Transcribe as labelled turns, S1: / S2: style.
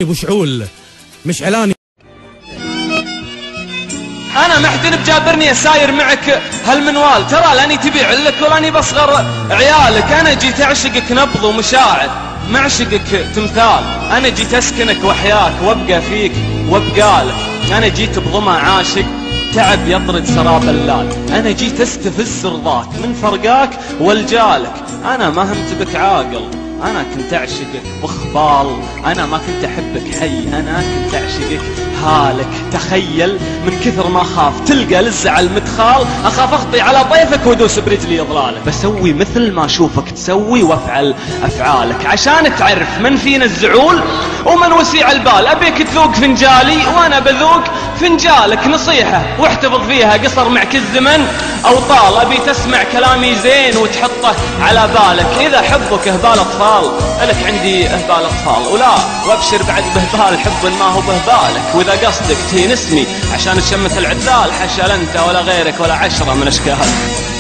S1: ابو شعول مش علاني.
S2: انا محتن بجابرني اساير معك هالمنوال، ترى لاني تبيع لك ولاني بصغر عيالك. انا جيت اعشقك نبض ومشاعر، معشقك تمثال. انا جيت اسكنك واحياك وابقى فيك وابقالك. انا جيت بضمع عاشق تعب يطرد سراب اللال. انا جيت استفز رضاك من فرقاك والجالك. انا ما همت بك عاقل، انا كنت اعشقك بخبال. انا ما كنت احبك حي، انا كنت اعشقك هالك. تخيل من كثر ما خاف تلقى للزعل مدخال، اخاف اخطي على ضيفك وادوس برجلي اضلالك. بسوي مثل ما اشوفك تسوي وافعل افعالك، عشان تعرف من فينا الزعول ومن وسيع البال. ابيك تذوق فنجالي وانا بذوق فنجالك. نصيحة واحتفظ فيها قصر معك الزمن او طال. ابي تسمع كلامي زين وتحطه على بالك. اذا حبك اهبال اطفال لك عندي اهبال اطفال، ولا وابشر بعد بهبال حب ما هو بهبالك. واذا قصدك تهين اسمي عشان تشمت العذال، حشا لا انت ولا غيرك ولا عشرة من اشكالك.